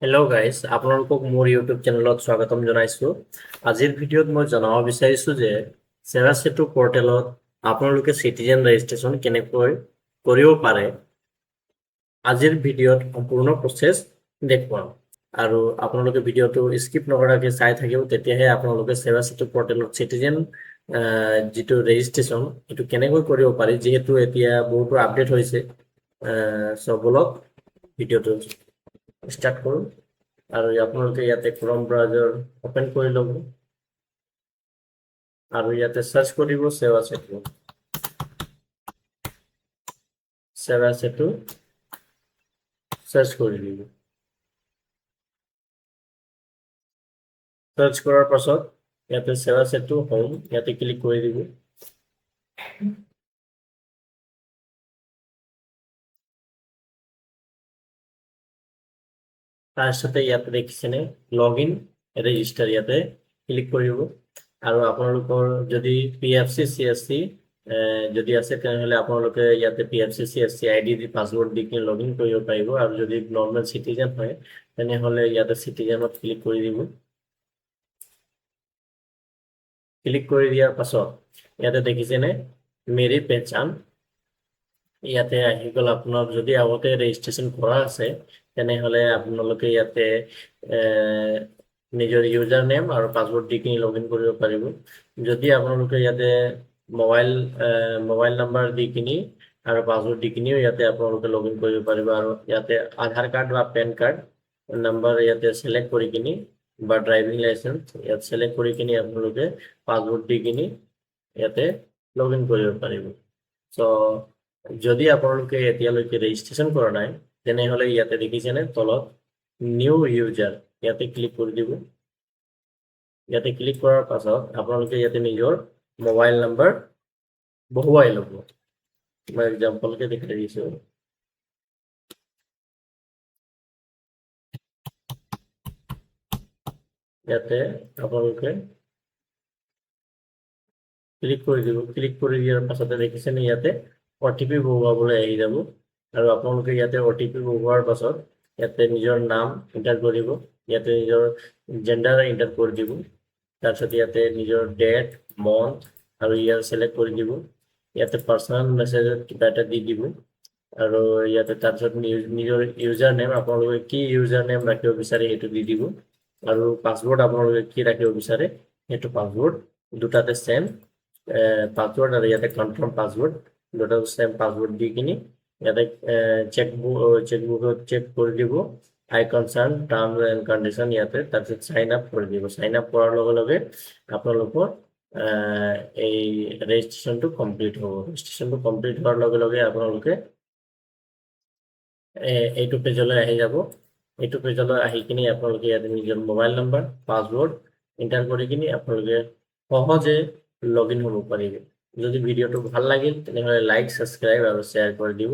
Hello' guys, আপোনালোকক মোৰ YouTube চেনেলত স্বাগতম জনাইছোঁ। আজিৰ ভিডিঅ'ত মই জনাব বিচাৰিছোঁ যে চেৱা সেতু পৰ্টেলত আপোনালোকে চিটিজেন ৰেজিষ্ট্ৰেশ্যন কেনেকৈ কৰিব পাৰে। আজিৰ ভিডিঅ'ত সম্পূৰ্ণ প্ৰচেছ দেখুৱাম আৰু আপোনালোকে ভিডিঅ'টো স্কিপ নকৰাকৈ চাই থাকিব, তেতিয়াহে আপোনালোকে চেৱা সেতু পৰ্টেলত চিটিজেন যিটো ৰেজিষ্ট্ৰেশ্যন এইটো কেনেকৈ কৰিব পাৰি, যিহেতু এতিয়া বহুতো আপডেট হৈছে। বলক ভিডিঅ'টো ষ্টাৰ্ট কৰোঁ আৰু আপোনালোকে ইয়াতে ক্ৰম ব্ৰাউজাৰ ওপেন কৰি ল'ব আৰু ইয়াতে সাৰ্চ কৰিব চেৱা সেতু সাৰ্চ কৰি দিব। সাৰ্চ কৰাৰ পাছত ইয়াতে চেৱা সেতু হোম ইয়াতে ক্লিক কৰি দিব। তাৰপিছতে ইয়াতে দেখিছেনে লগ ইন ৰেজিষ্টাৰ, ইয়াতে ক্লিক কৰিব আৰু আপোনালোকৰ যদি PFC CSC যদি আছে তেনেহ'লে আপোনালোকে ইয়াতে PFC CSC ID দি পাছৱৰ্ড দি কিনে লগ ইন কৰিব পাৰিব আৰু যদি নৰ্মেল চিটিজেন হয় তেনেহ'লে ইয়াতে চিটিজেনত ক্লিক কৰি দিব। ক্লিক কৰি দিয়াৰ পাছত ইয়াতে দেখিছেনে মেৰি পেহচান, ইয়াতে আহি গ'ল। আপোনাৰ যদি আগতে ৰেজিষ্ট্ৰেশ্যন কৰা আছে তেনেহ'লে আপোনালোকে ইয়াতে নিজৰ ইউজাৰ নেম আৰু পাছৱৰ্ড দি কিনে লগ ইন কৰিব পাৰিব। যদি আপোনালোকে ইয়াতে মোবাইল নাম্বাৰ দি কিনি আৰু পাছৱৰ্ড দি কিনিও ইয়াতে আপোনালোকে লগ ইন কৰিব পাৰিব আৰু ইয়াতে আধাৰ কাৰ্ড বা পেন কাৰ্ড নাম্বাৰ ইয়াতে চিলেক্ট কৰি কিনি বা ড্ৰাইভিং লাইচেন্স ইয়াত চিলেক্ট কৰি কিনি আপোনালোকে পাছৱৰ্ড দি কিনি ইয়াতে লগ ইন কৰিব পাৰিব। চ' যদি আপোনালোকে এতিয়ালৈকে ৰেজিষ্ট্ৰেশ্যন কৰা নাই তেনেহ'লে ইয়াতে দেখিছেনে তলত নিউ ইউজাৰ, ইয়াতে ক্লিক কৰি দিব। ইয়াতে ক্লিক কৰাৰ পাছত আপোনালোকে ইয়াতে নিজৰ মোবাইল নাম্বাৰ বহুৱাই ল'ব। মই এক্সাম্পলকে দেখাই দিছোঁ। ইয়াতে আপোনালোকে ক্লিক কৰি দিব। ক্লিক কৰি দিয়াৰ পাছতে দেখিছেনে ইয়াতে OTP বহুৱাবলৈ আহি যাব আৰু আপোনালোকে ইয়াতে OTP বহুৱাৰ পাছত ইয়াতে নিজৰ নাম এণ্টাৰ কৰিব, ইয়াতে নিজৰ জেণ্ডাৰ এণ্টাৰ কৰি দিব। তাৰপিছত ইয়াতে নিজৰ ডেট মন্থ আৰু ইয়াৰ চিলেক্ট কৰি দিব। ইয়াতে পাৰ্চনেল মেছেজত কিবা এটা দি দিব আৰু ইয়াতে তাৰপিছত নিজৰ ইউজাৰ নেম, আপোনালোকে কি ইউজাৰ নেম ৰাখিব বিচাৰে সেইটো দি দিব আৰু পাছৱৰ্ড আপোনালোকে কি ৰাখিব বিচাৰে সেইটো পাছৱৰ্ড দুটাতে চেম পাছৱৰ্ড আৰু ইয়াতে কনফাৰ্ম পাছৱৰ্ড দুটাতে চেম পাছৱৰ্ড দি কিনি ইয়াতে চেকবুকত চেক কৰি দিব আই কনচাৰ্ন টাৰ্মছ এণ্ড কণ্ডিশ্যন, ইয়াতে তাৰপিছত চাইন আপ কৰি দিব। চাইন আপ কৰাৰ লগে লগে আপোনালোকৰ এই ৰেজিষ্ট্ৰেশ্যনটো কমপ্লিট হ'ব। ৰেজিষ্ট্ৰেশ্যনটো কমপ্লিট হোৱাৰ লগে লগে আপোনালোকে এইটো পেজলৈ আহি যাব। এইটো পেজলৈ আহি কিনি আপোনালোকে ইয়াতে নিজৰ মোবাইল নাম্বাৰ পাছৱৰ্ড এণ্টাৰ কৰি কিনি আপোনালোকে সহজে লগ ইন হ'ব পাৰিব। যদি ভিডিঅ'টো ভাল লাগিল তেনেহ'লে লাইক, ছাবস্ক্ৰাইব আৰু শ্বেয়াৰ কৰি দিব।